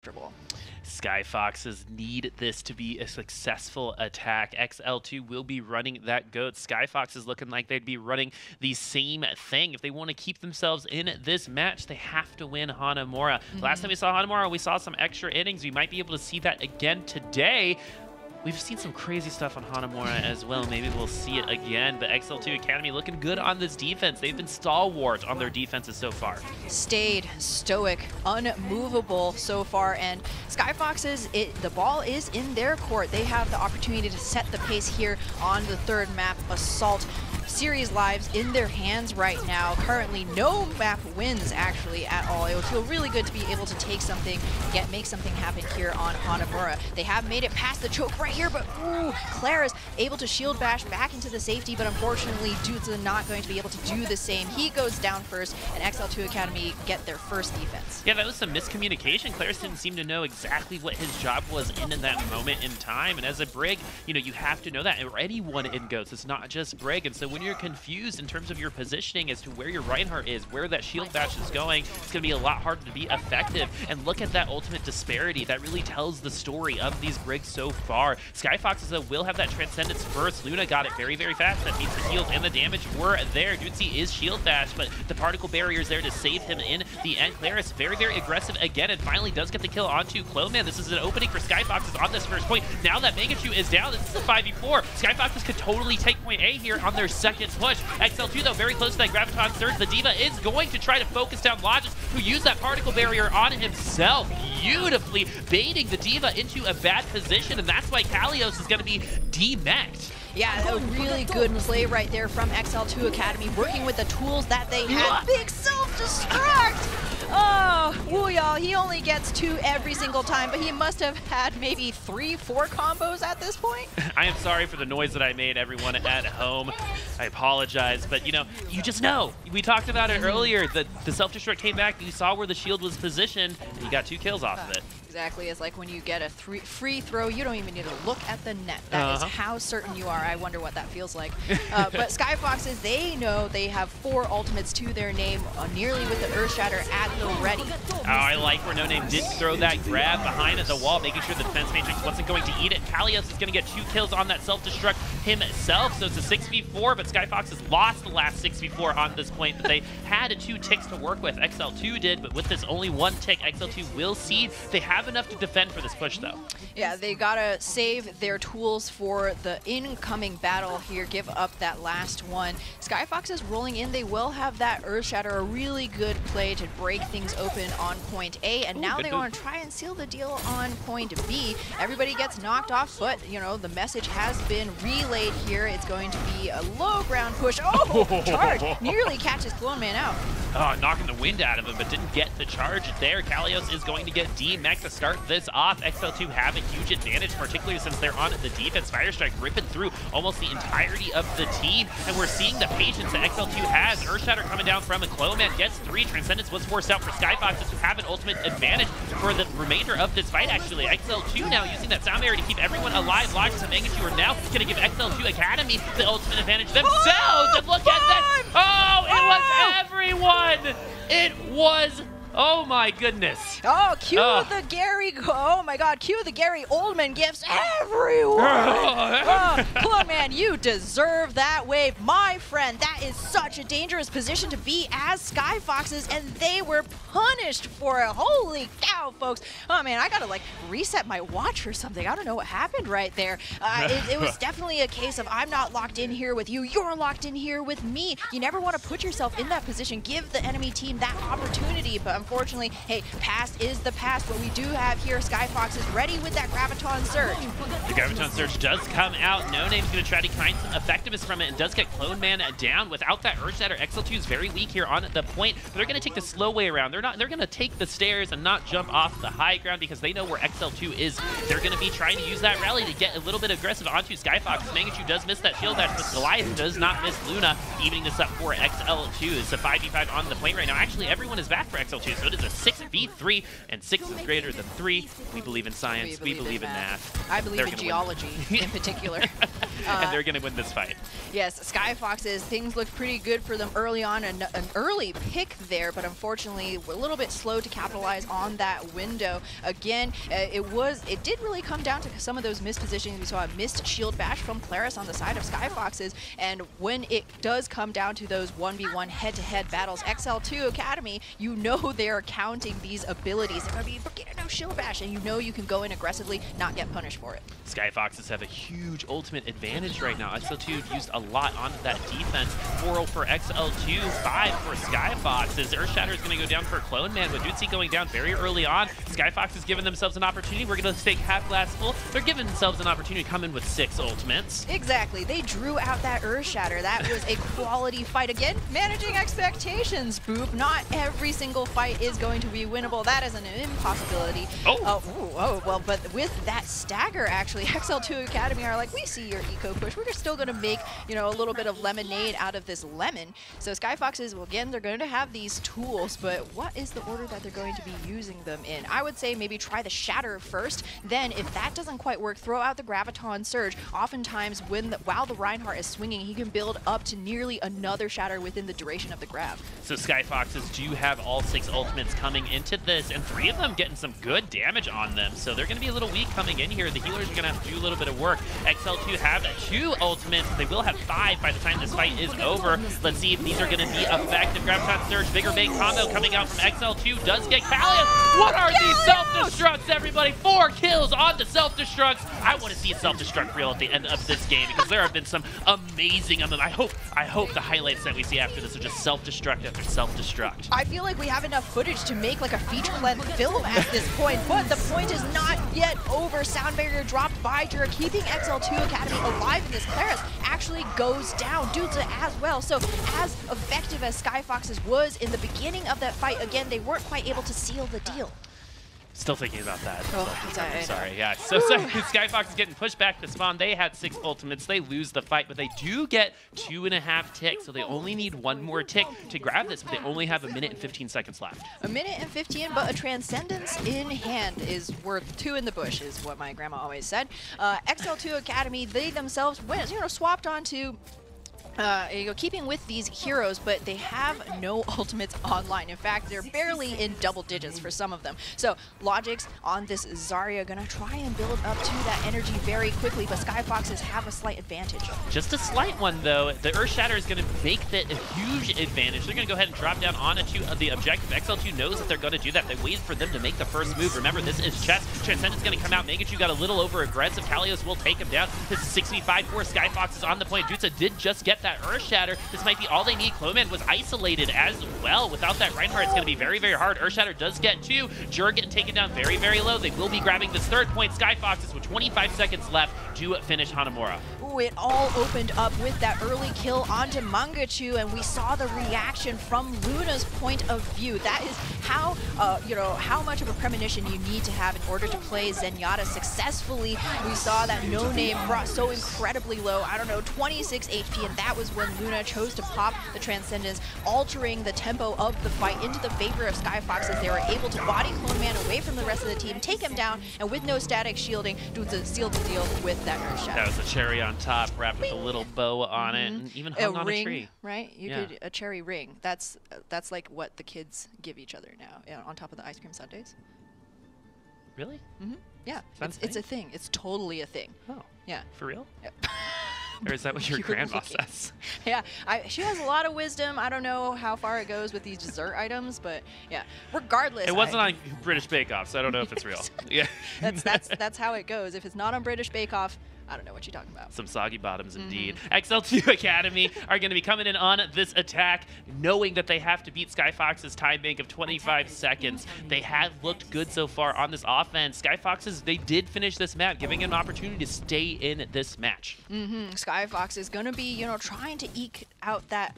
comfortable. Skyfoxes need this to be a successful attack. XL2 will be running that goat. Skyfoxes looking like they'd be running the same thing. If they want to keep themselves in this match, they have to win HamTornado. Last time we saw HamTornado, we saw some extra innings. We might be able to see that again today. We've seen some crazy stuff on HamTornado as well. Maybe we'll see it again, but XL2 Academy looking good on this defense. They've been stalwart on their defenses so far. Stayed stoic, unmovable so far, and Skyfoxes, the ball is in their court. They have the opportunity to set the pace here on the third map, Assault. Series lives in their hands right now. Currently, no map wins actually at all. It would feel really good to be able to take something, make something happen here on HamTornado. They have made it past the choke right here, but ooh, Clara's able to shield bash back into the safety, but unfortunately, Dude's not going to be able to do the same. He goes down first, and XL2 Academy get their first defense. Yeah, that was some miscommunication. Claris didn't seem to know exactly what his job was in that moment in time, and as a Brig, you know, you have to know that, or anyone in GOATS, it's not just Brig, and so when you're confused in terms of your positioning as to where your Reinhardt is, where that shield bash is going, it's going to be a lot harder to be effective. And look at that ultimate disparity. That really tells the story of these Brigs so far. Skyfoxes, though, will have that Transcendence first. Luna got it very, very fast. That means the heals and the damage were there. Dudesy is shield bash, but the particle barrier is there to save him in the end. Claris, very, very aggressive again, and finally does get the kill onto Cloneman. This is an opening for Skyfoxes on this first point. Now that Mangachu is down, this is a 5v4. Skyfoxes could totally take point A here on their second push. XL2, though, very close to that Graviton Surge. The Diva is going to try to focus down Logis, who used that particle barrier on himself, beautifully baiting the Diva into a bad position, and that's why Kalios is going to be demeched. Yeah, a really good play right there from XL2 Academy, working with the tools that they had. Big self-destruct! Oh, woo y'all, he only gets 2 every single time, but he must have had maybe 3, 4 combos at this point. I am sorry for the noise that I made, everyone at home. I apologize, but you know, you just know. We talked about it earlier, that the self-destruct came back, you saw where the shield was positioned, and you got 2 kills off of it. Exactly, it's like when you get a free throw, you don't even need to look at the net. That is how certain you are. I wonder what that feels like. But Skyfoxes, they know they have 4 ultimates to their name, nearly with the Earthshatter at the ready. Oh, I like where No Name did throw that grab behind the wall, making sure the defense matrix wasn't going to eat it. Kalios is going to get 2 kills on that self-destruct himself, so it's a 6v4, but Skyfoxes lost the last 6v4 on this point, but they had 2 ticks to work with. XL2 did, but with this only 1 tick, XL2 will cede. They have enough to defend for this push, though. Yeah, they gotta save their tools for the incoming battle here, give up that last one. Skyfoxes rolling in, they will have that Earthshatter, a really good play to break things open on point A, and now they want to try and seal the deal on point B. Everybody gets knocked off, but, you know, the message has been relayed here. It's going to be a low ground push. Oh, charge! Nearly catches Cloneman out. Oh, knocking the wind out of him, but didn't get the charge there. Kalios is going to get D-Mech to start this off. XL2 have a huge advantage, particularly since they're on the defense. Fire Strike ripping through almost the entirety of the team, and we're seeing the patience that XL2 has. Earthshatter coming down from a Cloneman gets 3. Transcendence was forced out for Skyfoxes, who have an ultimate advantage for the remainder of this fight, actually. XL2 now using that sound barrier to keep everyone alive. Logis and Mangachu are now going to give XL2 Academy the ultimate advantage themselves, and look at that! Oh, it was everyone! It was... Oh my goodness. Oh, cue the Gary, oh my god, cue the Gary Oldman gifts everyone. Cloneman, you deserve that wave. My friend, that is such a dangerous position to be as Skyfoxes, and they were punished for it. Holy cow, folks. Oh man, I gotta like reset my watch or something. I don't know what happened right there. It was definitely a case of I'm not locked in here with you, you're locked in here with me. You never want to put yourself in that position. Give the enemy team that opportunity, but unfortunately, hey, past is the past. What we do have here, Skyfoxes ready with that Graviton Surge. The Graviton Surge does come out. No Name's going to try to find some effectiveness from it and does get Cloneman down. Without that Earthshatter, XL2 is very weak here on the point, but they're going to take the slow way around. They're going to take the stairs and not jump off the high ground because they know where XL2 is. They're going to be trying to use that rally to get a little bit aggressive onto Skyfoxes. Mangachu does miss that shield dash, but Goliath does not miss Luna, evening this up for XL2. It's a 5v5 on the point right now. Actually, everyone is back for XL2, so it is a 6v3, and 6 is greater than 3. We believe in science. We believe in math. I believe in geology in particular. and they're going to win this fight. Yes, Skyfoxes, things looked pretty good for them early on. An early pick there, but unfortunately a little bit slow to capitalize on that window. Again, it did really come down to some of those missed positions. We saw a missed shield bash from Claris on the side of Skyfoxes, and when it does come down to those 1v1 head-to-head battles, XL2 Academy, you know they're counting these abilities. They're going to be no shield bash, and you know you can go in aggressively, not get punished for it. Skyfoxes have a huge ultimate advantage right now. XL2 used a lot onto that defense. 4-0 for XL2, 5 for Skyfoxes. Earthshatter is going to go down for Clone Man, with OWC going down very early on. Skyfoxes giving themselves an opportunity. We're going to take half glass full. They're giving themselves an opportunity to come in with 6 ultimates. Exactly. They drew out that Earthshatter. That was a quality fight. Again, managing expectations, Boop. Not every single fight is going to be winnable. That is an impossibility. Well, but with that stagger, actually, XL2 Academy are like, we see your eco push. We're still going to make, a little bit of lemonade out of this lemon. So Skyfoxes, well, again, they're going to have these tools, but what is the order that they're going to be using them in? I would say maybe try the Shatter first. Then, if that doesn't quite work, throw out the Graviton Surge. Oftentimes, while the Reinhardt is swinging, he can build up to nearly another Shatter within the duration of the grab. So Skyfoxes do have all 6 ultimates coming into this, and 3 of them getting some good damage on them. So they're going to be a little weak coming in here. The healers are going to have to do a little bit of work. XL2 have 2 ultimates. They will have 5 by the time this fight is over. Let's see if these are going to be effective. Graviton Surge, bigger bang combo coming out from XL2. Does get Callius. What are these self-destructs, everybody? 4 kills on the self-destructs. I want to see a self-destruct reel at the end of this game, because there have been some amazing of them. I hope the highlights that we see after this are just self-destruct after self-destruct. I feel like we have enough footage to make like a feature-length film at this point, but the point is not yet over. Sound barrier dropped by Jura, keeping XL2 Academy alive, and this Claris actually goes down. Dutza as well. So as effective as Skyfoxes was in the beginning of that fight, again, they weren't quite able to seal the deal. Still thinking about that. I'm sorry. Yeah. So Skyfox is getting pushed back to spawn. They had 6 ultimates. They lose the fight, but they do get 2.5 ticks. So they only need 1 more tick to grab this, but they only have 1 minute and 15 seconds left. 1 minute and 15, but a Transcendence in hand is worth 2 in the bush, is what my grandma always said. XL2 Academy, they themselves went, swapped onto keeping with these heroes, but they have no ultimates online. In fact, they're barely in double digits for some of them. So Logics on this Zarya gonna try and build up to that energy very quickly, but Skyfoxes have a slight advantage. Just a slight one, though. The Earthshatter is going to make that a huge advantage. They're going to go ahead and drop down onto the objective. XL2 knows that they're going to do that. They waited for them to make the first move. Remember, this is chess. Transcendence going to come out. Megachu got a little over aggressive. Kallios will take him down. This is 6v5 for Skyfoxes on the point. Dutza did just get that Earthshatter. This might be all they need. Cloman was isolated as well. Without that Reinhardt, it's going to be very, very hard. Earthshatter does get 2. Jura getting taken down very, very low. They will be grabbing this 3rd point. Skyfoxes with 25 seconds left to finish Hanamura. Ooh, it all opened up with that early kill onto Mangachu, and we saw the reaction from Luna's point of view. That is how, how much of a premonition you need to have in order to play Zenyatta successfully. We saw that No Name brought so incredibly low, 26 HP, and that was when Luna chose to pop the Transcendence, altering the tempo of the fight into the favor of Skyfoxes. They were able to body Clone Man away from the rest of the team, take him down, and with no static shielding, sealed the deal with that Earthshatter. That was a cherry on top, wrapped with a little bow on it, and even hung on ring, a tree. Right? A cherry ring. That's like what the kids give each other now, on top of the ice cream sundaes. Really? Mm-hmm. Yeah, it's a thing. It's totally a thing. Oh. Yeah. For real? Yep. Or is that what your grandma says? Yeah, she has a lot of wisdom. I don't know how far it goes with these dessert items, but yeah, regardless. It wasn't on British Bake Off, so I don't know if it's real. Yeah. That's how it goes. If it's not on British Bake Off, I don't know what you're talking about. Some soggy bottoms indeed. XL2 Academy are going to be coming in on this attack, knowing that they have to beat Skyfox's time bank of 25 seconds. They have looked good so far on this offense. Skyfoxes, they did finish this map, giving an opportunity to stay in this match. Skyfox is going to be, trying to eke out that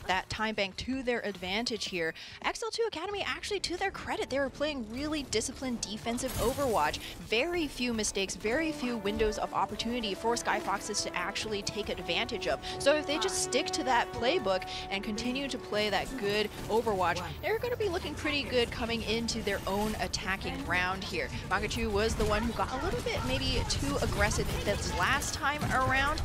that time bank to their advantage here. XL2 Academy, actually, to their credit, they were playing really disciplined defensive Overwatch. Very few mistakes, very few windows of opportunity for Skyfoxes to actually take advantage of. So if they just stick to that playbook and continue to play that good Overwatch, they're going to be looking pretty good coming into their own attacking round here. Magachu was the one who got a little bit maybe too aggressive this last time around.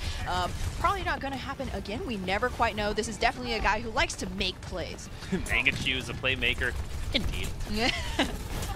Probably not going to happen again. We never quite know. This is definitely a guy who likes to make plays. Mangachu is a playmaker. Indeed.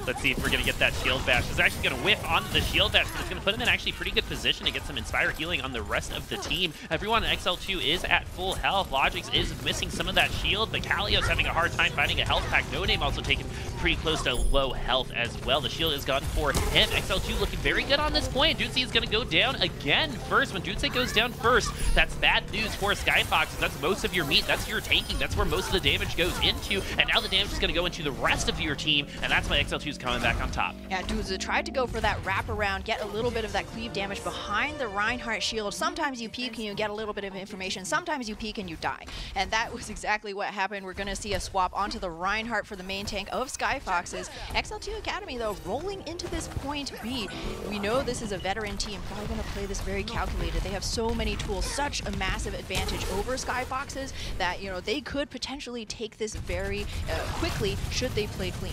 Let's see if we're going to get that shield bash. It's actually going to whiff onto the shield bash, but it's going to put him in actually pretty good position to get some Inspire healing on the rest of the team. Everyone in XL2 is at full health. Logix is missing some of that shield, but Kalio's having a hard time finding a health pack. No Name also taken pretty close to low health as well. The shield is gone for him. XL2 looking very good on this point. Dudesy is going to go down again first. When Dudesy goes down first, that's bad news for Skyfoxes. That's most of your meat. That's your taking. That's where most of the damage goes into. And now the damage is going to go into the rest of your team, and that's why XL2 is coming back on top. Yeah, Dudesy tried to go for that wraparound, get a little bit of that cleave damage behind the Reinhardt shield. Sometimes you peek and you get a little bit of information. Sometimes you peek and you die. And that was exactly what happened. We're going to see a swap onto the Reinhardt for the main tank of Skyfoxes. XL2 Academy, though, rolling into this point B. We know this is a veteran team, probably going to play this very calculated. They have so many tools, such a massive advantage over Skyfoxes that, you know, they could potentially take this very quickly should they play clean.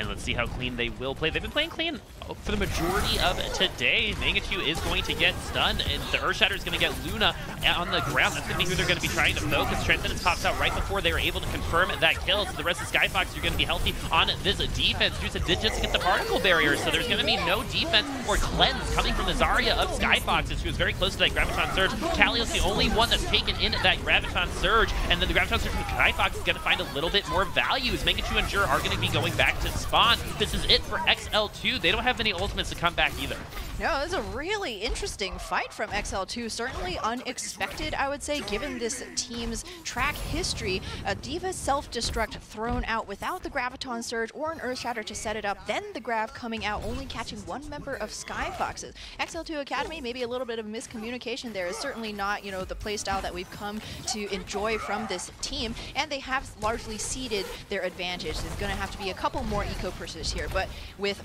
And let's see how clean they will play. They've been playing clean for the majority of today. Mangachu is going to get stunned, and the Earthshatter is going to get Luna on the ground. That's going to be who they're going to be trying to focus. Transcendence pops out right before they were able to confirm that kill. So the rest of Skyfox are going to be healthy on this defense. Juice did just get the particle barrier, so there's going to be no defense or cleanse coming from the Zarya of Skyfoxes, who is very close to that Graviton Surge. Kalio's the only one that's taken in that Graviton Surge, and then the Graviton Surge from Skyfox is going to find a little bit more value, as Mangachu and Jur are going to be going back to spawn. This is it for XL2. They don't have any ultimates to come back either. No, this is a really interesting fight from XL2. Certainly unexpected, I would say, given this team's track history. A D.Va self-destruct thrown out without the Graviton Surge or an Earthshatter to set it up. Then the Grav coming out, only catching one member of Skyfoxes. XL2 Academy, maybe a little bit of miscommunication there. Is certainly not, you know, the playstyle that we've come to enjoy from this team. And they have largely ceded their advantage. There's going to have to be a couple more eco pursuits here. But with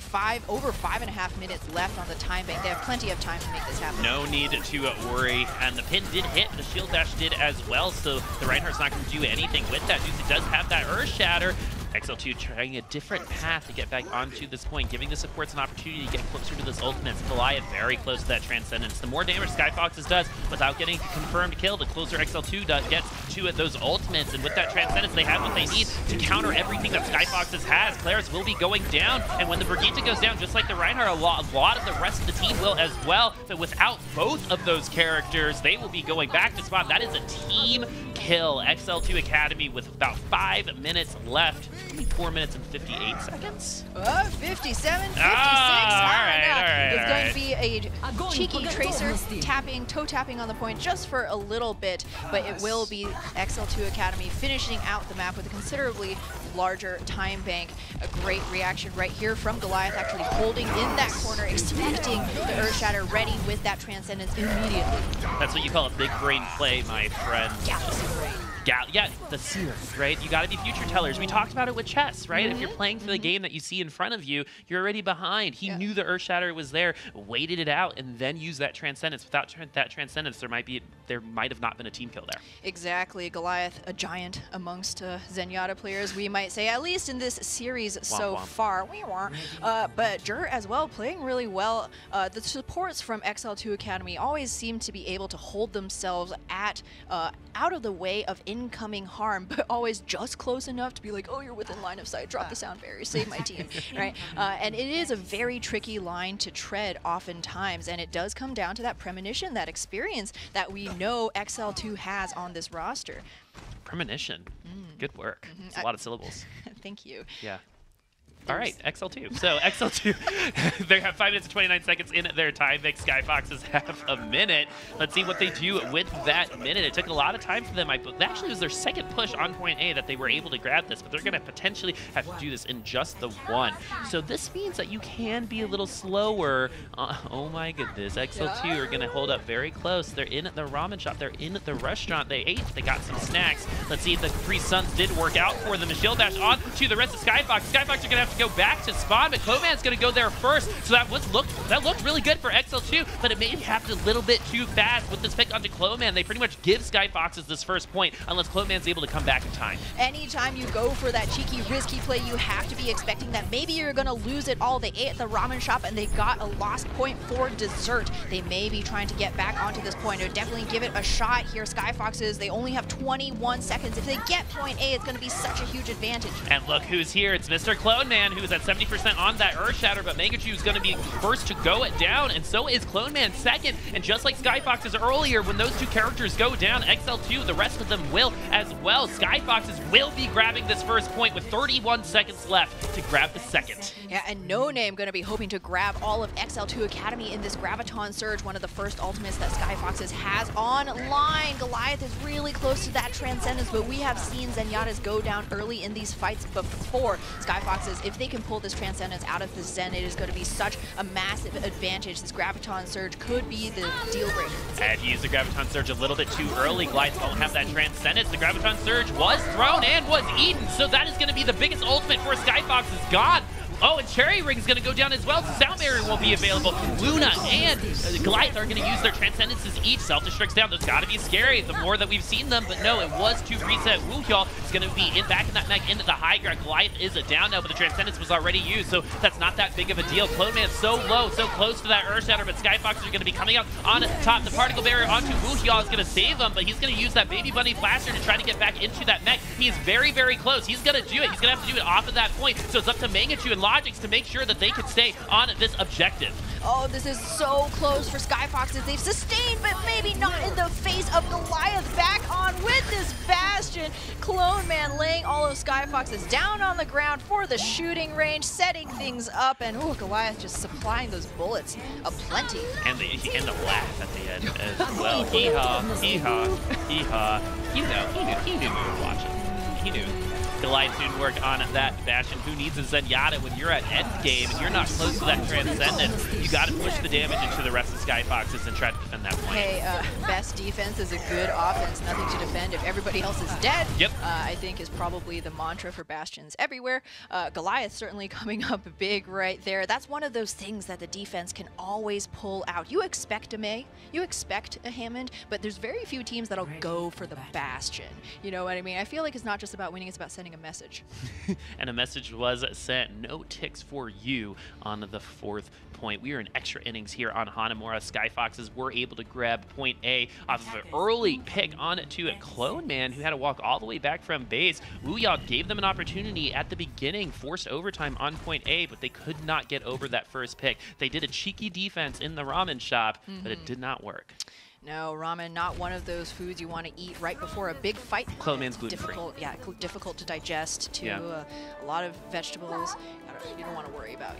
over 5.5 minutes left on the time bank, they have plenty of time to make this happen. No need to worry, and the pin did hit, the shield dash did as well, so the Reinhardt's not going to do anything with that. Juicy does have that Earth Shatter. XL2 trying a different path to get back onto this point, giving the supports an opportunity to get closer to this ultimate. Goliath very close to that Transcendence. The more damage Skyfoxes does without getting a confirmed kill, the closer XL2 gets to those ultimates. And with that Transcendence, they have what they need to counter everything that Skyfoxes has. Claris will be going down, and when the Brigitte goes down, just like the Reinhardt, a lot of the rest of the team will as well. But without both of those characters, they will be going back to spawn. That is a team kill. XL2 Academy with about 5 minutes left. 4 minutes and 58 seconds? 57, 56. All right. It's going to be a cheeky Tracer toe tapping on the point just for a little bit, but it will be XL2 Academy finishing out the map with a considerably larger time bank. A great reaction right here from Goliath, actually holding in that corner, expecting the Earthshatter, ready with that Transcendence immediately. That's what you call a big brain play, my friend. Galaxy brain. Yeah, the seer, right? You got to be future tellers. We talked about it with chess, right? If you're playing for the game that you see in front of you, you're already behind. He knew the Earthshatter was there, waited it out, and then used that Transcendence. Without that Transcendence, there might have not been a team kill there. Exactly. Goliath, a giant amongst Zenyatta players, we might say, at least in this series so far. But Jur as well, playing really well. The supports from XL2 Academy always seem to be able to hold themselves at out of the way of incoming harm, but always just close enough to be like, oh, you're within line of sight, drop the sound barrier, save my team, right? And it is a very tricky line to tread oftentimes, and it does come down to that premonition, that experience that we know XL2 has on this roster. Premonition. Good work. It's a lot of syllables. Thank you. Yeah. All right, XL2. So XL2, they have 5 minutes and 29 seconds in their time. Makes Skyfoxes half a minute. Let's see what they do with that minute. It took a lot of time for them. Actually, it was their second push on point A that they were able to grab this, but they're going to potentially have to do this in just the one. So this means that you can be a little slower. Oh my goodness, XL2 are going to hold up very close. They're in the ramen shop. They're in the restaurant. They ate. They got some snacks. Let's see if the three suns did work out for them. A shield dash on to the rest of Skyfox. Skyfox are going to have to go back to spawn, but Cloman's going to go there first. So that looked really good for XL2, but it maybe happened a little bit too fast with this pick onto Cloman. They pretty much give Skyfoxes this first point unless Cloman's able to come back in time. Anytime you go for that cheeky, risky play, you have to be expecting that maybe you're going to lose it all. They ate at the ramen shop and they got a lost point for dessert. They may be trying to get back onto this point. Or definitely give it a shot here. Skyfoxes, they only have 21 seconds. If they get point A, it's going to be such a huge advantage. And look who's here. It's Mr. Cloneman, who's at 70% on that Earth Shatter, but Mangachu is going to be first to go it down, and so is Cloneman second. And just like Skyfoxes earlier, when those two characters go down, XL2, the rest of them will as well. Skyfoxes will be grabbing this first point with 31 seconds left to grab the second. Yeah, and No Name going to be hoping to grab all of XL2 Academy in this Graviton Surge, one of the first ultimates that Skyfoxes has online. Goliath is really close to that Transcendence, but we have seen Zenyatta's go down early in these fights before. Skyfoxes, if they can pull this Transcendence out of the Zen, it is going to be such a massive advantage. This Graviton Surge could be the deal breaker. And he used the Graviton Surge a little bit too early. Glydes don't have that Transcendence. The Graviton Surge was thrown and was eaten, so that is going to be the biggest ultimate for Skyfoxes. God. Oh, and Cherry Ring is going to go down as well, so Sound Barrier won't be available. Luna and Goliath are going to use their Transcendences each. Self-destructs down. Those got to be scary the more that we've seen them, but no, it was to reset. Wuhyal is going to be back in that mech into the high ground. Goliath is down now, but the Transcendence was already used, so that's not that big of a deal. Cloneman's so low, so close to that Earth Shatter, but Skyfoxes are going to be coming out on top. The Particle Barrier onto Wuhyal is going to save him, but he's going to use that Baby Bunny Blaster to try to get back into that mech. He is very, very close. He's going to do it. He's going to have to do it off of that point, so it's up to Mangachu and Logix to make sure that they can stay on this objective. Oh, this is so close for Skyfoxes. They've sustained, but maybe not in the face of Goliath. Back on with this Bastion. Cloneman laying all of Skyfoxes down on the ground for the shooting range, setting things up, and ooh, Goliath just supplying those bullets aplenty. And the laugh at the end as well. Hee-haw, hee-haw, hee-haw. He knew we were watching. He knew. Goliath didn't work on that Bastion. Who needs a Zenyatta when you're at end game and you're not close to that Transcendence? You got to push the damage into the rest of Skyfoxes and try to defend that point. Hey, best defense is a good offense. Nothing to defend if everybody else is dead. Yep. I think is probably the mantra for Bastions everywhere. Goliath certainly coming up big right there. That's one of those things that the defense can always pull out. You expect a Mei, you expect a Hammond, but there's very few teams that'll go for the Bastion. You know what I mean? I feel like it's not just about winning, it's about sending a message. And a message was sent. No ticks for you on the fourth point. We are in extra innings here on Hanamura. Skyfoxes were able to grab point A off of an early pick on to a Cloneman who had to walk all the way back from base. Wuhyal gave them an opportunity at the beginning, forced overtime on point A, but they could not get over that first pick. They did a cheeky defense in the ramen shop, but it did not work. No, ramen, not one of those foods you want to eat right before a big fight. Cloneman's gluten-free. Difficult to digest too. Yeah. A lot of vegetables. You don't want to worry about,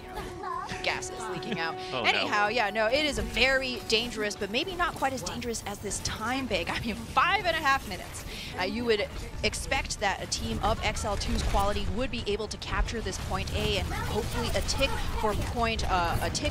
gases leaking out. Oh, anyhow, yeah, no, it is a very dangerous, but maybe not quite as dangerous as this time big. I mean, 5.5 minutes. You would expect that a team of XL2's quality would be able to capture this point A and hopefully a tick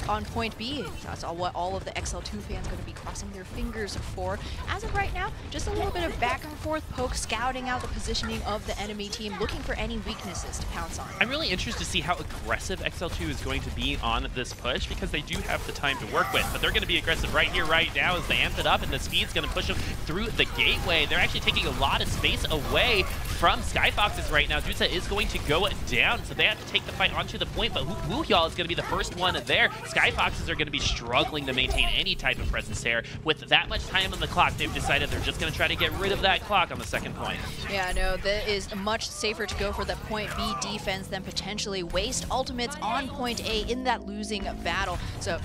on point B. That's what all of the XL2 fans are going to be crossing their fingers for. As of right now, just a little bit of back and forth poke, scouting out the positioning of the enemy team, looking for any weaknesses to pounce on. I'm really interested to see how aggressive XL2 is going to be on this push because they do have the time to work with, but they're going to be aggressive right here, right now as they amp it up, and the speed's going to push them through the gateway. They're actually taking a lot of space away from Skyfoxes right now. Jutsa is going to go down, so they have to take the fight onto the point, but Wuhyal is going to be the first one there. Skyfoxes are going to be struggling to maintain any type of presence there. With that much time on the clock, they've decided they're just going to try to get rid of that clock on the second point. Yeah, no, that is much safer to go for the point B defense than potentially waste ultimates on point A in that losing battle. So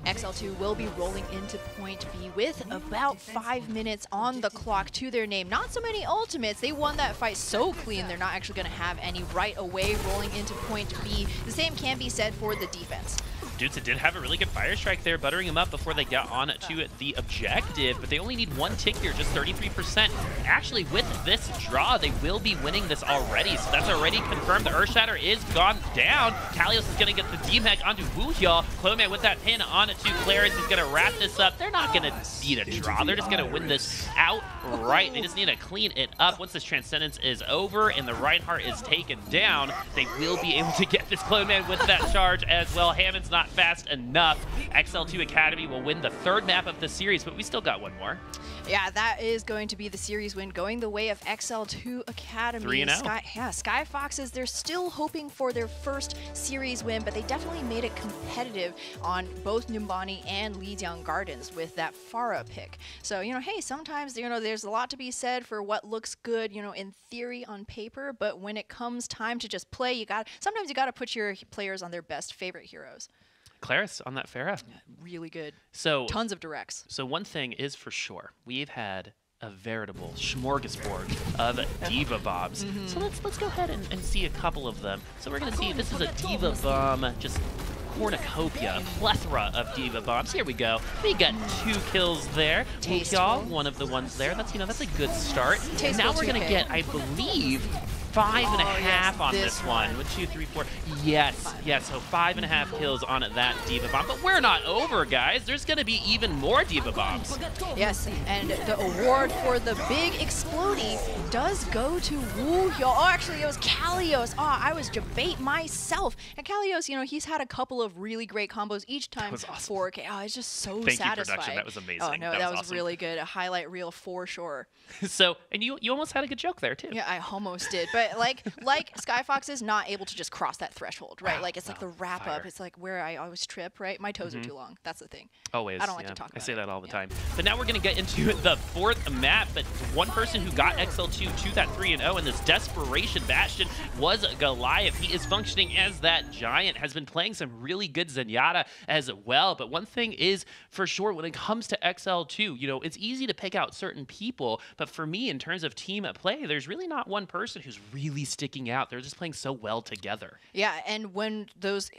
XL2 will be rolling into point B with about 5 minutes on the clock to their name. Not so many ultimates. They won that fight so clean, they're not actually going to have any right away rolling into point B. The same can be said for the defense. Dudes did have a really good fire strike there, buttering him up before they got on to the objective, but they only need 1 tick here, just 33%. Actually, with this draw, they will be winning this already, so that's already confirmed. The Earthshatter is gone down. Kalios is going to get the D-Mech onto Wuhyo. Cloman with that pin onto Clarence is going to wrap this up. They're not going to beat a draw. They're just going to win this outright. They just need to clean it up. Once this Transcendence is over and the Reinhardt is taken down, they will be able to get this Cloman with that charge as well. Hammond's not fast enough. XL2 Academy will win the 3rd map of the series, but we still got one more. Yeah, that is going to be the series win, going the way of XL2 Academy. 3-0. Skyfoxes, they're still hoping for their first series win, but they definitely made it competitive on both Numbani and Lijiang Gardens with that Pharah pick. So, hey, sometimes, there's a lot to be said for what looks good, in theory on paper, but when it comes time to just play, sometimes you got to put your players on their best favorite heroes. Claris on that Pharah. Really good. So tons of directs. So one thing is for sure, we've had a veritable smorgasbord of Diva Bombs. So let's go ahead and see a couple of them. So we're gonna see, this is a Diva Bomb, just cornucopia, a plethora of Diva Bombs. Here we go. We got 2 kills there. Wuhyo, one of the ones there. That's a good start. And now we're gonna get, I believe, 5.5 on this one. 1, 2, 3, 4. Yes, so 5.5 kills on that Diva Bomb. But we're not over, guys. There's going to be even more Diva Bombs. Yes, and the award for the big exploding does go to Wuhyo. Oh, actually, it was Kalios. Oh, I was debate myself. And Kalios, he's had a couple of really great combos each time. 4K. Oh, it's just so satisfying. Thank you, production. That was amazing. Oh, no, that was awesome. really good. A highlight reel for sure. So, and you almost had a good joke there, too. Yeah, I almost did. But like Skyfox is not able to just cross that threshold, right? Like it's like the wrap up. It's like where I always trip, right? My toes are too long. That's the thing. Always. I don't like to talk about I say it. that all the time. But now we're going to get into the 4th map. But one person who got XL2 to that 3-0 in this Desperation Bastion was Goliath. He is functioning as that giant, has been playing some really good Zenyatta as well. But one thing is for sure, when it comes to XL2, it's easy to pick out certain people. But for me, in terms of team play, there's really not one person who's really sticking out. They're just playing so well together. Yeah, and when those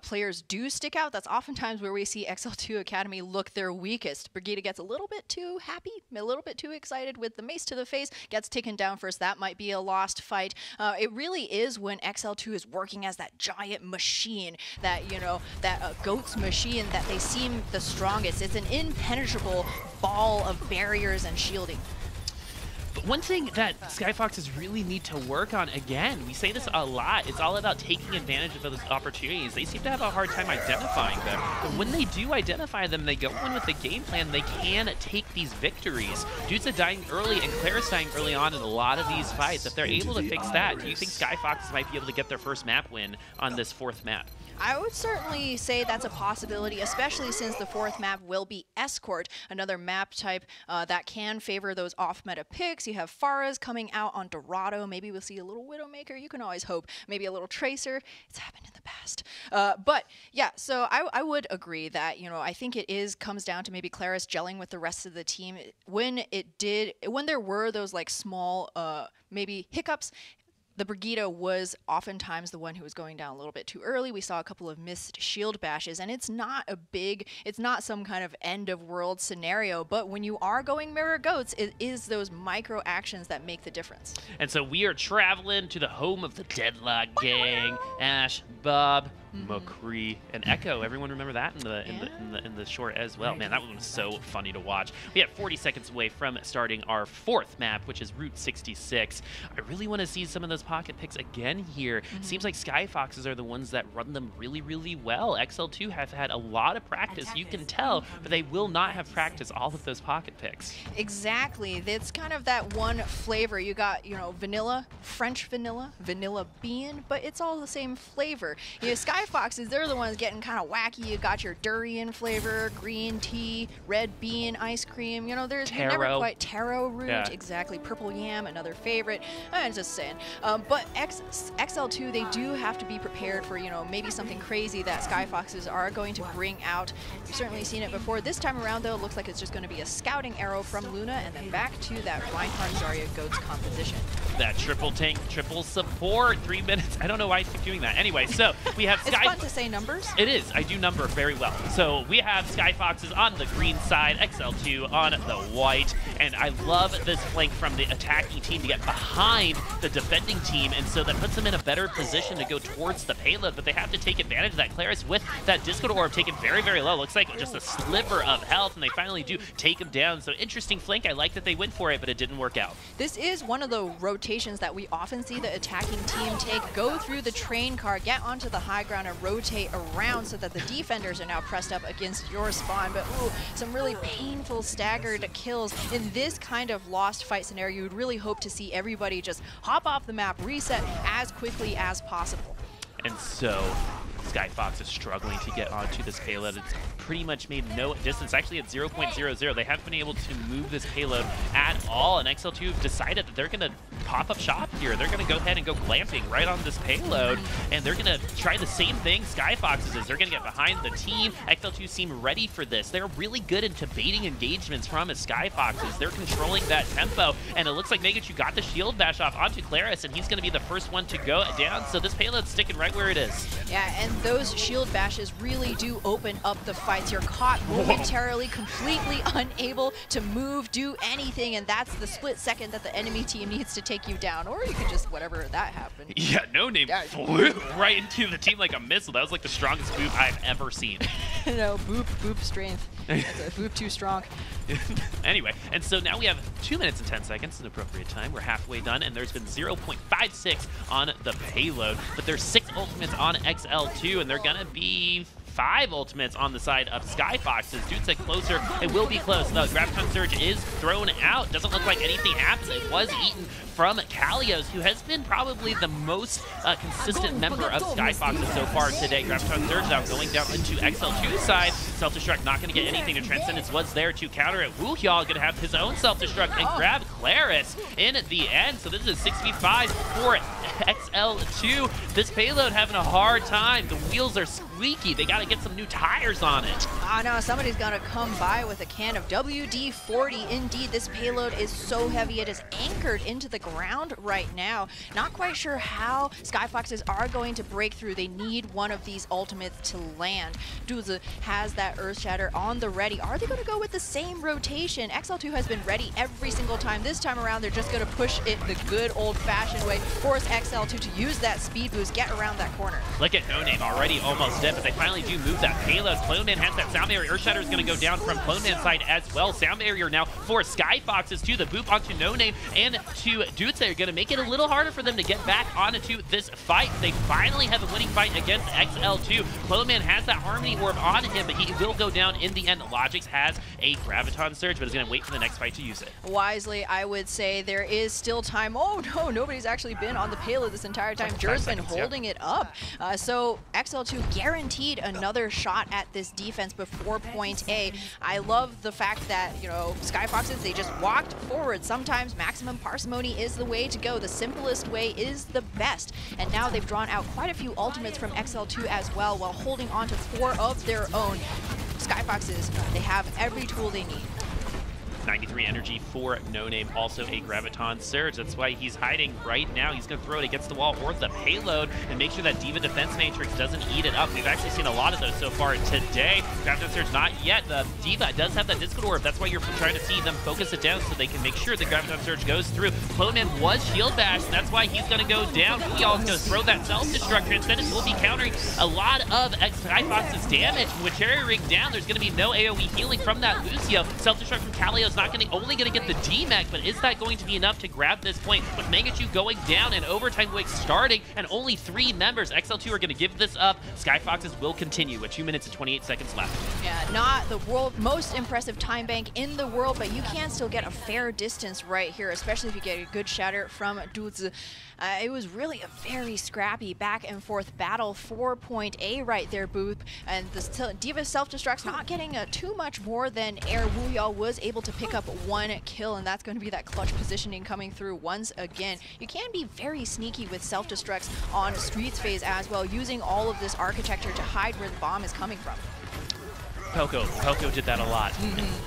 players do stick out, that's oftentimes where we see XL2 Academy look their weakest. Brigida gets a little bit too happy, a little bit too excited with the mace to the face, gets taken down first. That might be a lost fight. It really is when XL2 is working as that giant machine, that, that goat's machine, that they seem the strongest. It's an impenetrable ball of barriers and shielding. But one thing that Skyfoxes really need to work on, again, we say this a lot, it's all about taking advantage of those opportunities. They seem to have a hard time identifying them. But when they do identify them, they go in with the game plan, they can take these victories. Dudes are dying early and Claire's dying early on in a lot of these fights. If they're able to fix that, do you think Skyfoxes might be able to get their first map win on this 4th map? I would certainly say that's a possibility, especially since the 4th map will be Escort, another map type that can favor those off-meta picks. You have Pharah's coming out on Dorado. Maybe we'll see a little Widowmaker. You can always hope. Maybe a little Tracer. It's happened in the past. But yeah, so I would agree that, I think it comes down to maybe Claris gelling with the rest of the team. When there were those like small maybe hiccups, the Brigida was oftentimes the one who was going down a little bit too early. We saw a couple of missed shield bashes, and it's not some kind of end of world scenario, but when you are going mirror goats, it is those micro actions that make the difference. And so we are traveling to the home of the Deadlock Gang, Ash, Bob, McCree, and Echo. Everyone remember that in the short as well. Man, that one was so funny to watch. We have 40 seconds away from starting our 4th map, which is Route 66. I really want to see some of those pocket picks again here. Seems like Skyfoxes are the ones that run them really, really well. XL2 have had a lot of practice, you can tell, but they will not have practiced all of those pocket picks. Exactly. It's kind of that one flavor. You got, vanilla, French vanilla, vanilla bean, but it's all the same flavor. Sky Skyfoxes, they're the ones getting kind of wacky. You got your durian flavor, green tea, red bean ice cream. You know, there's never quite taro root. Yeah. Exactly. Purple yam, another favorite. I'm just saying. But XL2, they do have to be prepared for, you know, maybe something crazy that Skyfoxes are going to bring out. We've certainly seen it before. This time around, though, it looks like it's just going to be a scouting arrow from Luna, and then back to that Reinhardt Zarya Goats composition. That triple tank, triple support, 3 minutes. I don't know why I keep doing that. Anyway, so we have It's fun to say numbers. It is. I do number very well. So we have Skyfoxes on the green side, XL2 on the white, and I love this flank from the attacking team to get behind the defending team, and so that puts them in a better position to go towards the payload, but they have to take advantage of that. Claris with that Disco Orb taken very, very low. Looks like just a sliver of health, and they finally do take him down. So interesting flank. I like that they went for it, but it didn't work out. This is one of the rotations that we often see the attacking team take. Go through the train car, get onto the high ground, and rotate around so that the defenders are now pressed up against your spawn. But ooh, some really painful staggered kills. In this kind of lost fight scenario, you would really hope to see everybody just hop off the map, reset as quickly as possible. And so Skyfox is struggling to get onto this payload. It's pretty much made no distance. Actually, at 0.00, they haven't been able to move this payload at all. And XL2 have decided that they're going to pop up shop here. They're going to go ahead and go glamping right on this payload. And they're going to try the same thing Skyfoxes is. They're going to get behind the team. XL2 seem ready for this. They're really good into baiting engagements from his Skyfoxes. They're controlling that tempo. And it looks like Negachu got the shield bash off onto Claris, and he's going to be the first one to go down. So this payload's sticking right where it is. Yeah, and those shield bashes really do open up the fights. You're caught momentarily, completely unable to move, do anything, and that's the split second that the enemy team needs to take you down. Or you could just, whatever that happened. Yeah, No Name flew right into the team like a missile. That was like the strongest boop I've ever seen. No, boop strength. That's a boop too strong. Anyway, and so now we have 2 minutes and 10 seconds, an appropriate time. We're halfway done, and there's been 0.56 on the payload, but there's 6 ultimates on XL2, and they're gonna be 5 ultimates on the side of Skyfoxes. Dude said closer. It will be close, though. Graviton Surge is thrown out. Doesn't look like anything happened. It was eaten from Kalios, who has been probably the most consistent member of Skyfoxes so far today. Graviton Surge now going down into XL2's side. Self-destruct not going to get anything. The Transcendence was there to counter it. Woohyall going to have his own self-destruct and grab Claris in the end. So this is a 6v5 for XL2. This payload having a hard time. The wheels are squeaky. They got to get some new tires on it. Oh no, somebody's going to come by with a can of WD-40. Indeed, this payload is so heavy it is anchored into the ground right now. Not quite sure how Skyfoxes are going to break through. They need one of these ultimates to land. Duza has that Earth Shatter on the ready. Are they going to go with the same rotation? XL2 has been ready every single time. This time around, they're just going to push it the good old-fashioned way. Force XL2 to use that speed boost, get around that corner. Look at No Name already almost dead, but they finally do move that payload. Clone Man has that Sound Barrier. Earth Shatter is going to go down from Clone Man's side as well. Sound Barrier now for Skyfoxes to the boop onto No Name and to Dudes. They're going to make it a little harder for them to get back onto this fight. They finally have a winning fight against XL2. Clone Man has that Harmony Orb on him, but he will go down in the end. Logix has a Graviton Surge, but is going to wait for the next fight to use it. Wisely, I would say there is still time. Oh no, nobody's actually been on the payload this entire time. Jur's been holding it up. So XL2 guaranteed another shot at this defense before point A. I love the fact that, you know, Skyfoxes, they just walked forward. Sometimes maximum parsimony is the way to go. The simplest way is the best. And now they've drawn out quite a few ultimates from XL2 as well, while holding on to 4 of their own. Skyfoxes, they have every tool they need. 93 energy for No Name, also a Graviton Surge. That's why he's hiding right now. He's going to throw it against the wall or the payload and make sure that Diva Defense Matrix doesn't eat it up. We've actually seen a lot of those so far today. Graviton Surge not yet. The Diva does have that Disco Orb. That's why you're trying to see them focus it down so they can make sure the Graviton Surge goes through. Clone Man was shield bashed. That's why he's going to go down. Booyah is going to throw that self-destruct. Transcendence will be countering a lot of Skyfox's damage. With Cherry Ring down, there's going to be no AoE healing from that Lucio. Self-destruct from Kaleo is not going to only going to get the D-Mag, but is that going to be enough to grab this point? With Mangachu going down and overtime wake starting and only 3 members, XL2 are going to give this up. Skyfoxes will continue with 2 minutes and 28 seconds left. Yeah, not the world most impressive time bank in the world, but you can still get a fair distance right here, especially if you get a good shatter from Duzi. It was really a very scrappy back and forth battle for point A right there, Boop. And the D.Va self-destruct's not getting too much more than Air. Wooyall was able to pick up 1 kill, and that's going to be that clutch positioning coming through once again. You can be very sneaky with self-destructs on Streets phase as well, using all of this architecture to hide where the bomb is coming from. Poco did that a lot.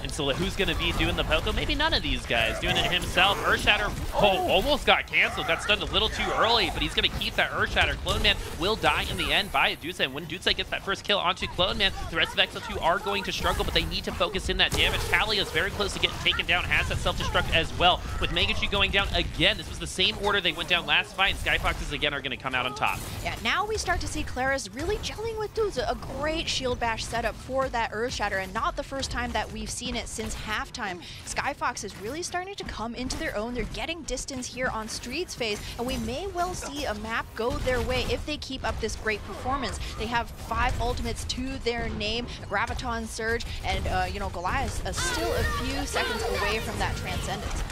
And so who's going to be doing the Poco? Maybe none of these guys. Doing it himself. Earthshatter almost got canceled. Got stunned a little too early, but he's going to keep that Earthshatter. Clone Man will die in the end by Dutse. And when Dutse gets that first kill onto Clone Man, the rest of XL2 are going to struggle, but they need to focus in that damage. Talia is very close to getting taken down, has that self-destruct as well. With Megachi going down again, this was the same order they went down last fight, and Skyfoxes again are going to come out on top. Yeah, now we start to see Claris really gelling with Dutse. A great shield bash setup for that Earthshatter, and not the first time that we've seen it since halftime. Skyfox is really starting to come into their own. They're getting distance here on Streets phase, and we may well see a map go their way if they keep up this great performance. They have 5 ultimates to their name, Graviton Surge, and you know, Goliath is still a few seconds away from that Transcendence.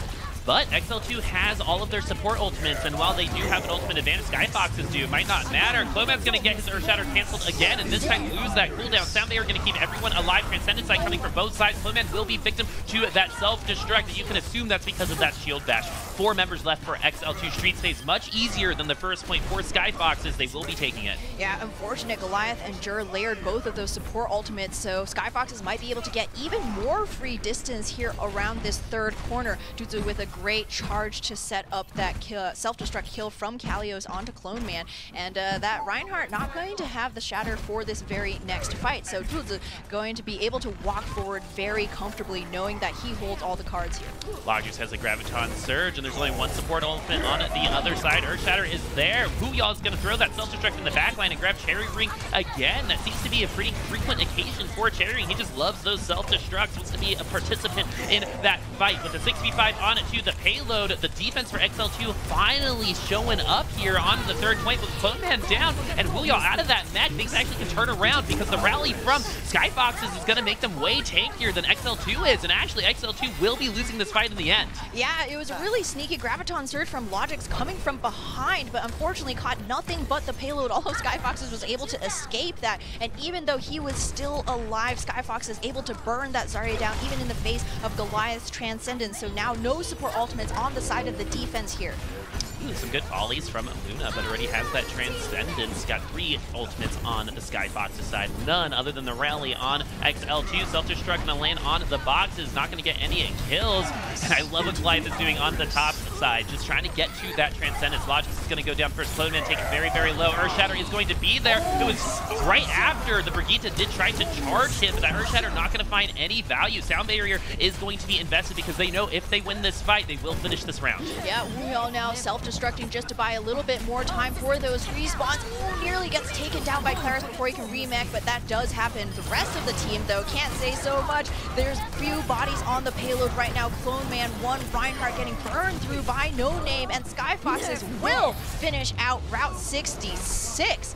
But XL2 has all of their support ultimates, and while they do have an ultimate advantage, Skyfoxes do. It might not matter. Cloman's going to get his Earthshatter canceled again, and this time lose that cooldown. Soundbay are going to keep everyone alive. Transcendence side coming from both sides. Cloman will be victim to that self-destruct. You can assume that's because of that shield bash. 4 members left for XL2 Streets phase. Much easier than the first point for Skyfoxes. They will be taking it. Yeah, unfortunate. Goliath and Jur layered both of those support ultimates, so Skyfoxes might be able to get even more free distance here around this third corner. Dutse with a great charge to set up that self-destruct kill from Kalios onto Clone Man, and that Reinhardt not going to have the shatter for this very next fight, so Dutse going to be able to walk forward very comfortably, knowing that he holds all the cards here. Logis has a Graviton Surge, and there's only 1 support ultimate on the other side. Earthshatter is there. Wooyall is going to throw that self-destruct in the backline and grab Cherry Ring again. That seems to be a pretty frequent occasion for Cherry Ring. He just loves those self-destructs, wants to be a participant in that fight. With a 6v5 on it to the payload, the defense for XL2 finally showing up here on the third point with Clone Man down and Wooyall out of that mech. Things actually can turn around because the rally from Skyfoxes is going to make them way tankier than XL2 is, and actually XL2 will be losing this fight in the end. Yeah, it was a really sneaky Graviton Surge from Logix coming from behind, but unfortunately caught nothing but the payload. Although Skyfoxes was able to escape that, and even though he was still alive, Skyfox is able to burn that Zarya down even in the face of Goliath's Transcendence. So now no support ultimates on the side of the defense here. Ooh, some good volleys from Luna, but already has that Transcendence. Got 3 ultimates on the Skyfoxes side. None other than the rally on XL2. Self-destruct going to land on the boxes. Not going to get any kills. And I love what Goliath is doing on the top side. Just trying to get to that Transcendence. Logix is going to go down first. Clone Man taken very, very low. Earthshatter is going to be there. It was right after the Brigitte did try to charge him, but that Earthshatter not going to find any value. Sound Barrier is going to be invested because they know if they win this fight, they will finish this round. Yeah, we all now self-destructing just to buy a little bit more time for those respawns. Nearly gets taken down by Claris before he can remech, but that does happen. The rest of the team, though, can't say so much. There's few bodies on the payload right now. Clone Man 1, Reinhardt getting burned through by No Name, and Skyfoxes will finish out Route 66.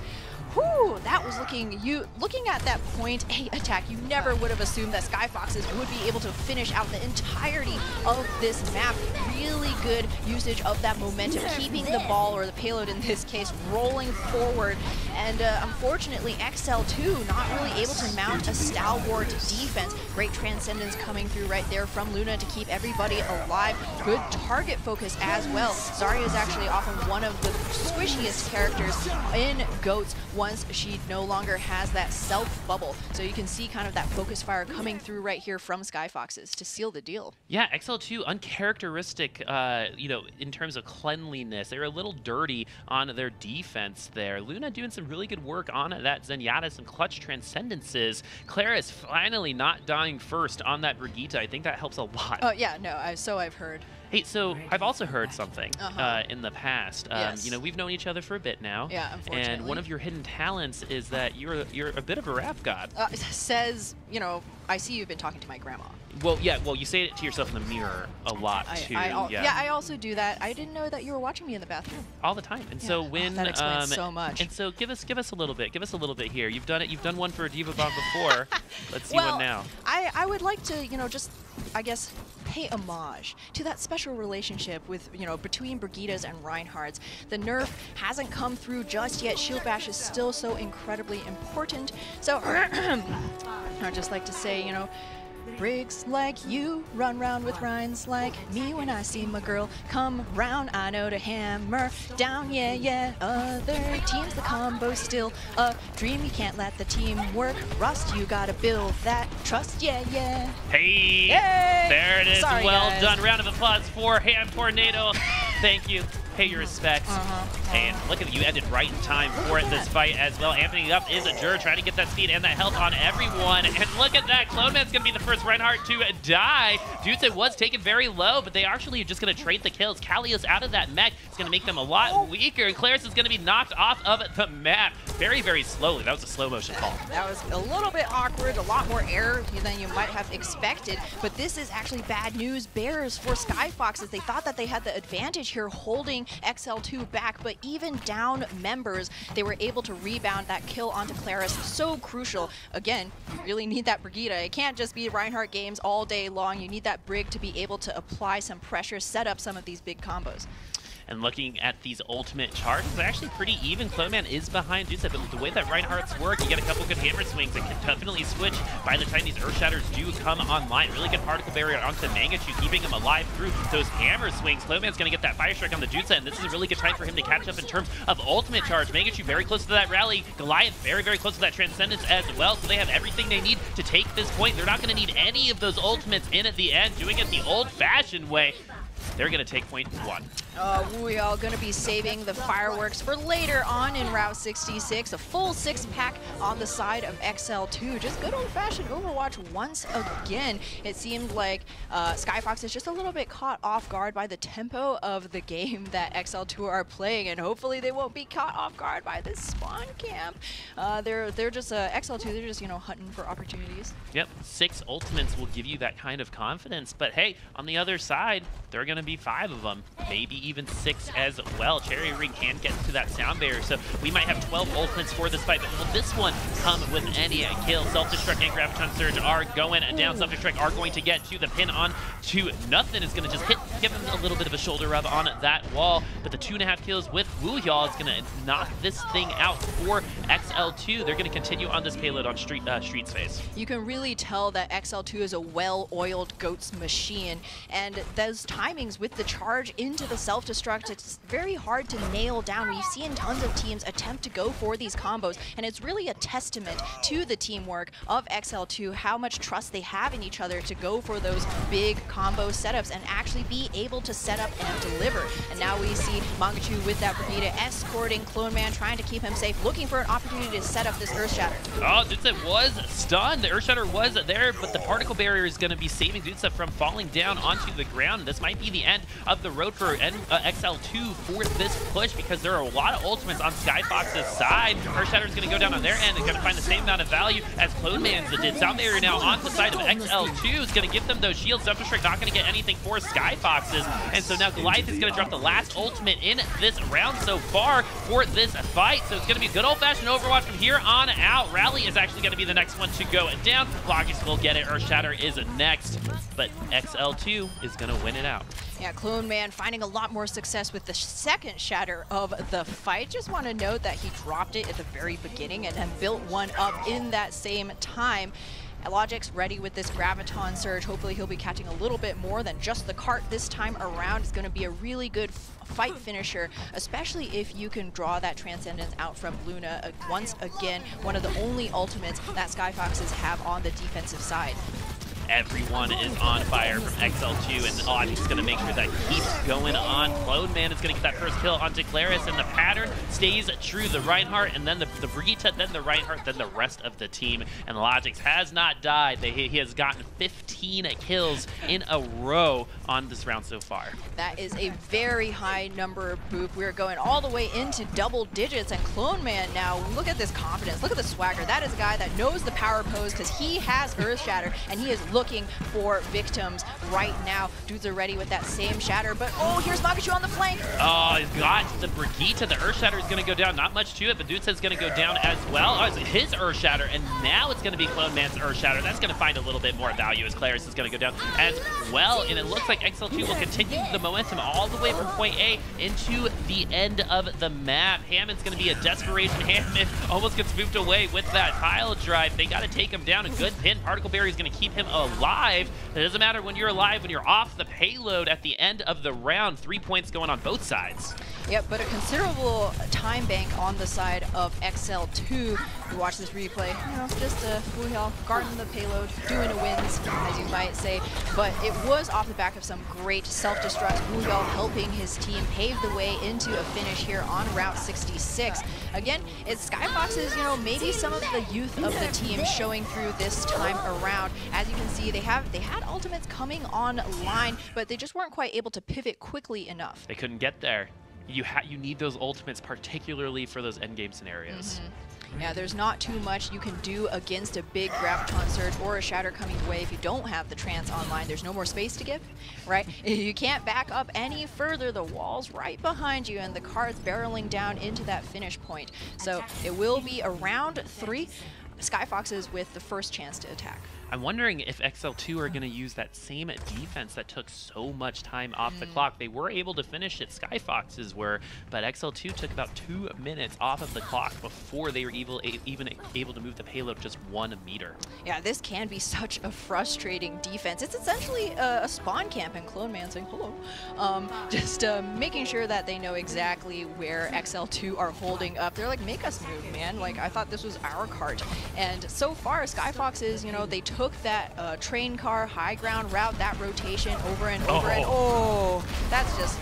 Whew, that was looking at that point A attack, you never would have assumed that Skyfoxes would be able to finish out the entirety of this map. Really good usage of that momentum, keeping the ball, or the payload in this case, rolling forward. And unfortunately, XL2 not really able to mount a stalwart defense. Great Transcendence coming through right there from Luna to keep everybody alive. Good target focus as well. Zarya is actually often one of the squishiest characters in GOATS once she no longer has that self-bubble. So you can see kind of that focus fire coming through right here from Skyfoxes to seal the deal. Yeah, XL2 uncharacteristic, you know, in terms of cleanliness. They were a little dirty on their defense there. Luna doing some really good work on that Zenyatta, some clutch Transcendences. Claris finally not dying first on that Brigitte. I think that helps a lot. Oh yeah, no, so I've heard. Hey, so I've also heard something in the past. Yes. You know, we've known each other for a bit now. Yeah, unfortunately. And one of your hidden talents is that you're a bit of a rap god. Says, you know, I see you've been talking to my grandma. Well, yeah, well, you say it to yourself in the mirror a lot, too. Yeah, I also do that. I didn't know that you were watching me in the bathroom. All the time. And so when... that explains so much. And so give us a little bit. Give us a little bit here. You've done it. You've done one for a Diva Bomb before. Let's see one now. I would like to, you know, just I guess, pay homage to that special relationship with, between Brigittas and Reinhardts. The nerf hasn't come through just yet. Shield Bash is still so incredibly important. So, I'd just like to say, Briggs like you run round with Rhines like me. When I see my girl come round, I know to hammer down, yeah, yeah. Other teams, the combo's still a dream. You can't let the team work rust. You gotta build that trust, yeah, yeah. Hey, yay! There it is. Sorry, well guys. done. Round of applause for HamTornado. Thank you. Pay your respects. And look at you, ended right in time for this fight as well. Anthony up is a Jur, trying to get that speed and that health on everyone. And look at that, Clone Man's gonna be the first Reinhardt to die. Dutze was taken very low, but they actually are just gonna trade the kills. Kalia's out of that mech. It's gonna make them a lot weaker, and Claris is gonna be knocked off of the map very, very slowly. That was a slow motion call. That was a little bit awkward, a lot more error than you might have expected, but this is actually bad news bears for Skyfoxes. They thought that they had the advantage here holding XL2 back, but even down members, they were able to rebound that kill onto Claris. So crucial. Again, you really need that Brigitte. It can't just be Reinhardt games all day long. You need that Brig to be able to apply some pressure, set up some of these big combos. And looking at these ultimate charges, they're actually pretty even. Clone Man is behind Dutze, but the way that Reinhardt's work, you get a couple good hammer swings that can definitely switch by the time these Earth Shatters do come online. Really good particle barrier onto Mangachu, keeping him alive through those hammer swings. Clone Man's going to get that Fire Strike on the Dutze, and this is a really good time for him to catch up in terms of ultimate charge. Mangachu very close to that rally. Goliath very, very close to that Transcendence as well, so they have everything they need to take this point. They're not going to need any of those ultimates in at the end, doing it the old-fashioned way. They're going to take point 1. We are going to be saving the fireworks for later on in Route 66. A full 6-pack on the side of XL2. Just good old-fashioned Overwatch once again. It seemed like Skyfox is just a little bit caught off guard by the tempo of the game that XL2 are playing, and hopefully they won't be caught off guard by this spawn camp. They're just XL2. They're just hunting for opportunities. Yep, 6 ultimates will give you that kind of confidence, but hey, on the other side, there are going to be 5 of them, maybe even 6 as well. Cherry Ring can get to that sound barrier, so we might have 12 ultimates for this fight, but will this one come with any kill? Self-destruct and Graviton Surge are going down. Self-destruct are going to get to the pin on to nothing. Is going to just give him a little bit of a shoulder rub on that wall, but the 2.5 kills with Wu Yao is going to knock this thing out for XL2. They're going to continue on this payload on Street's face. You can really tell that XL2 is a well-oiled GOATS machine, and those timings with the charge into the self-destruct, it's very hard to nail down. We've seen tons of teams attempt to go for these combos, and it's really a testament to the teamwork of XL2, how much trust they have in each other to go for those big combo setups and actually be able to set up and deliver. And now we see Mangachu with that Brigitte escorting Clone Man, trying to keep him safe, looking for an opportunity to set up this Earth Shatter. Oh, Dutze was stunned. The Earth Shatter was there, but the particle barrier is going to be saving Dutze from falling down onto the ground. This might be the end of the road for XL2 for this push, because there are a lot of ultimates on Skyfox's side. Earth Shatter is going to go down on their end. It's going to find the same amount of value as Clone Man's did. Sound Barrier now on the side of XL2 is going to give them those shields. Self-destruct not going to get anything for Skyfoxes, and so now Goliath is going to drop the last ultimate in this round so far for this fight. So it's going to be good old-fashioned Overwatch from here on out. Rally is actually going to be the next one to go down. Logix will get it. Earth Shatter is next, but XL2 is going to win it out. Yeah, Clone Man finding a lot more success with the second shatter of the fight. Just want to note that he dropped it at the very beginning and then built one up in that same time. Logic's ready with this Graviton Surge. Hopefully he'll be catching a little bit more than just the cart this time around. It's going to be a really good fight finisher, especially if you can draw that Transcendence out from Luna. Once again, one of the only ultimates that Skyfoxes have on the defensive side. Everyone is on fire from XL2, and Logix is going to make sure that keeps going on. Clone Man is going to get that first kill onto Claris, and the pattern stays true. The Reinhardt, and then the Brigitte, then the Reinhardt, then the rest of the team. And Logix has not died. He has gotten 15 kills in a row on this round so far. That is a very high number, Boop. We're going all the way into double digits, and Clone Man now, look at this confidence, look at the swagger. That is a guy that knows the power pose because he has Earth Shatter, and he is looking looking for victims right now. Dudes are ready with that same shatter, but oh, here's Magachu on the flank. Oh, he's got the Brigitte. The Earth Shatter is going to go down. Not much to it, but Dude says it's going to go down as well. Oh, it's his Earth Shatter, and now it's going to be Clone Man's Earth Shatter. That's going to find a little bit more value as Claris is going to go down as well. And it looks like XL2 will continue the momentum all the way from point A into the end of the map. Hammond's going to be a desperation. Hammond almost gets moved away with that pile drive. They got to take him down. A good pin. Particle Barrier is going to keep him alive. It doesn't matter when you're alive, when you're off the payload at the end of the round. 3 points going on both sides. Yep, but a considerable time bank on the side of XL2. You watch this replay, you know, just Wuhel guarding the payload, doing a wins, as you might say. But it was off the back of some great self-destruct. Wuhel helping his team pave the way into a finish here on Route 66. Again, it's Skyfoxes, you know, maybe some of the youth of the team showing through this time around. As you can see, they had ultimates coming online, but they just weren't quite able to pivot quickly enough. They couldn't get there. You need those ultimates, particularly for those endgame scenarios. Yeah, there's not too much you can do against a big Graviton Surge or a Shatter coming your way if you don't have the Trance online. There's no more space to give, right? You can't back up any further. The wall's right behind you, and the car's barreling down into that finish point. So it will be a round 3. Skyfoxes with the first chance to attack. I'm wondering if XL2 are going to use that same defense that took so much time off the clock. They were able to finish it, Skyfoxes were, but XL2 took about 2 minutes off of the clock before they were even able to move the payload just 1 meter. Yeah, this can be such a frustrating defense. It's essentially a spawn camp and Clone Man saying hello. Just making sure that they know exactly where XL2 are holding up. They're like, make us move, man. Like, I thought this was our cart. And so far, Skyfoxes, you know, they took that train car high ground route, that rotation over and over and oh, that's just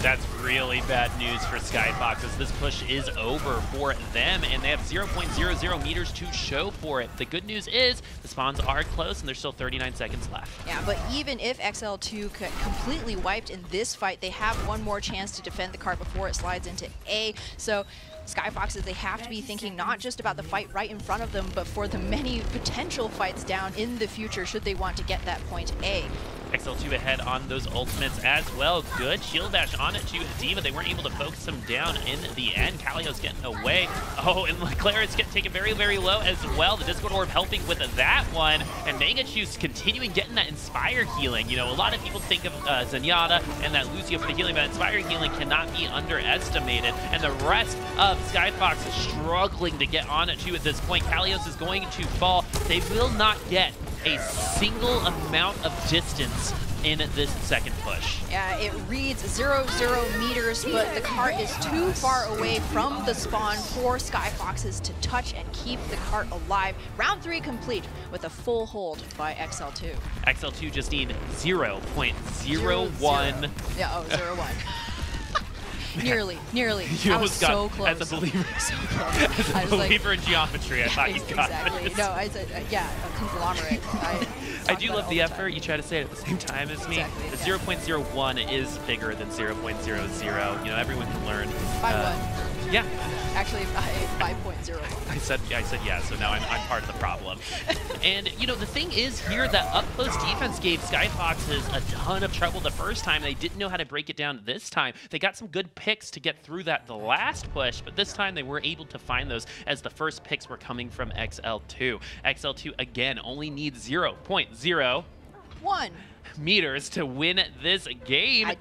That's really bad news for Skyfoxes. This push is over for them, and they have 0.00 meters to show for it. The good news is the spawns are close, and there's still 39 seconds left. Yeah, but even if XL2 completely wiped in this fight, they have one more chance to defend the cart before it slides into A. So Skyfoxes, they have to be thinking not just about the fight right in front of them, but for the many potential fights down in the future should they want to get that point A. XL2 ahead on those ultimates as well. Good shield bash on it to Diva. They weren't able to focus him down in the end. Kalio's getting away. Oh, and Clarence getting taken very, very low as well. The Discord Orb helping with that one. And Mangachu's continuing getting that Inspire healing. You know, a lot of people think of Zenyatta and that Lucio for the healing, but Inspire healing cannot be underestimated. And the rest of Skyfox is struggling to get on it too at this point. Kalios is going to fall. They will not get a single amount of distance in this second push. Yeah, it reads 0 meters, but the cart is too far away from the spawn for Skyfoxes to touch and keep the cart alive. Round 3 complete with a full hold by XL2. XL2 just need 0.01. Yeah, 0.01. Nearly. You I was so close. As a believer, so close. as a believer in geometry, I thought you got exactly. this. No, I said, yeah, a conglomerate. I do love the effort. You try to say it at the same time as me. Exactly, The 0.01 is bigger than 0.00. You know, everyone can learn. By one. Yeah. Actually, 5.01. I said yeah, so now I'm part of the problem. And, you know, the thing is here that up-close defense gave Skyfoxes a ton of trouble the first time. They didn't know how to break it down this time. They got some good picks to get through that the last push, but this time they were able to find those as the first picks were coming from XL2. XL2, again, only needs 0.01 meters to win this game and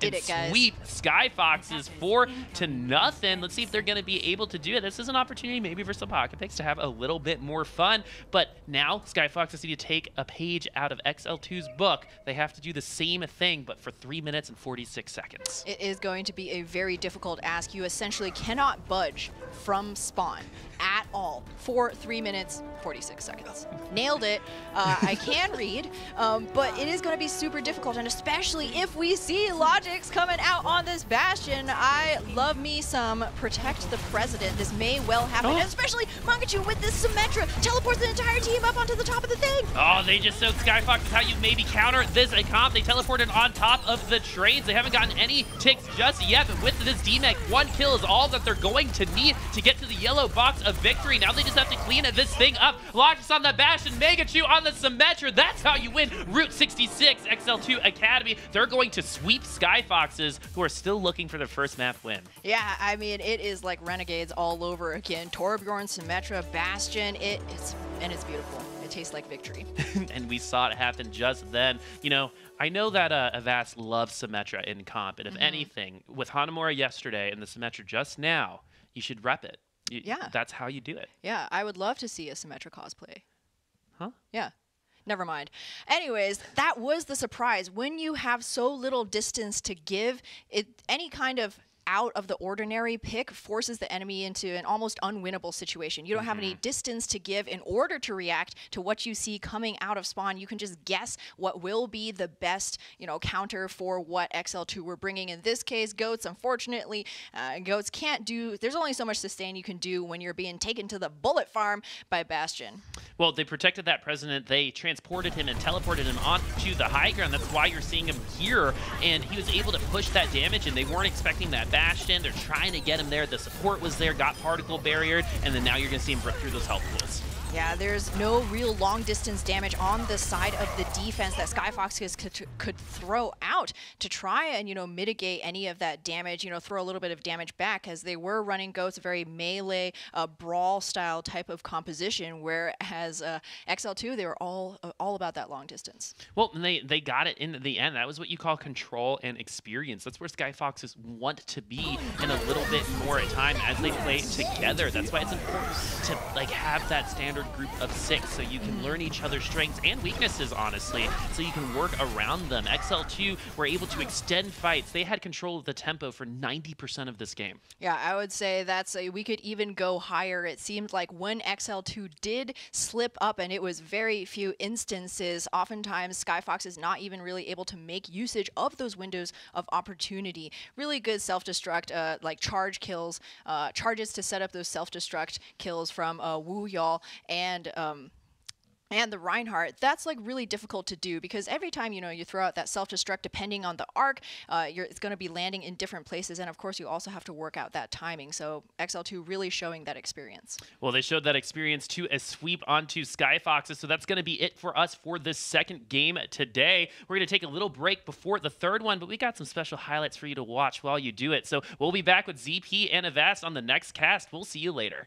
sweep Skyfoxes 4-0. Let's see if they're going to be able to do it. This is an opportunity maybe for some pocket picks to have a little bit more fun, but now Skyfoxes need to take a page out of XL2's book. They have to do the same thing, but for 3 minutes and 46 seconds. It is going to be a very difficult ask. You essentially cannot budge from spawn at all for 3 minutes, 46 seconds. Nailed it. I can read, but it is going to be super super difficult, and especially if we see Logix coming out on this Bastion. I love me some Protect the President. This may well happen, and especially Mangachu with this Symmetra teleports the entire team up onto the top of the thing. Oh, they just showed Skyfoxes how you maybe counter this comp. They teleported on top of the trains. They haven't gotten any ticks just yet, but with this DMEC, 1 kill is all that they're going to need to get to the yellow box of victory. Now they just have to clean this thing up. Logix on the Bastion, Megachu on the Symmetra. That's how you win Route 66 XL2 Academy. They're going to sweep Skyfoxes, who are still looking for their first map win. Yeah, I mean, it is like Renegades all over again. Torbjorn, Symmetra, Bastion, it's beautiful. It tastes like victory. And we saw it happen just then. You know, I know that Avast loves Symmetra in comp, and if anything, with Hanamura yesterday and the Symmetra just now, you should rep it. Yeah. That's how you do it. Yeah, I would love to see a Symmetra cosplay. Huh? Yeah. Never mind. Anyways, that was the surprise. When you have so little distance to give, any kind of out of the ordinary pick forces the enemy into an almost unwinnable situation. You don't have any distance to give in order to react to what you see coming out of spawn. You can just guess what will be the best, counter for what XL2 we're bringing. In this case, Goats, unfortunately, Goats can't do, there's only so much sustain you can do when you're being taken to the bullet farm by Bastion. Well, they protected that president. They transported him and teleported him onto the high ground. That's why you're seeing him here, and he was able to push that damage, and they weren't expecting that Bastion. They're trying to get him there. The support was there, got particle barriered, and then now you're going to see him rip through those health pools. Yeah, there's no real long-distance damage on the side of the defense that Skyfoxes could throw out to try and, mitigate any of that damage, throw a little bit of damage back, as they were running Goats, a very melee, brawl-style type of composition, whereas XL2, they were all about that long distance. Well, and they got it in the end. That was what you call control and experience. That's where Skyfoxes want to be in a little bit more time as they play together. That's why it's important to have that standard group of 6 so you can learn each other's strengths and weaknesses, honestly, so you can work around them. XL2 were able to extend fights. They had control of the tempo for 90% of this game. Yeah, I would say we could even go higher. It seemed like when XL2 did slip up, and it was very few instances, oftentimes Skyfox is not even really able to make usage of those windows of opportunity. Really good self-destruct, like charge kills, charges to set up those self-destruct kills from Wu Yal and the Reinhardt. That's really difficult to do, because every time you throw out that self-destruct, depending on the arc, it's going to be landing in different places, and of course you also have to work out that timing. So XL2 really showing that experience. Well, they showed that experience to a sweep onto Skyfoxes, so that's going to be it for us for this second game today. We're going to take a little break before the third one, but we got some special highlights for you to watch while you do it. So we'll be back with ZP and Avast on the next cast. We'll see you later.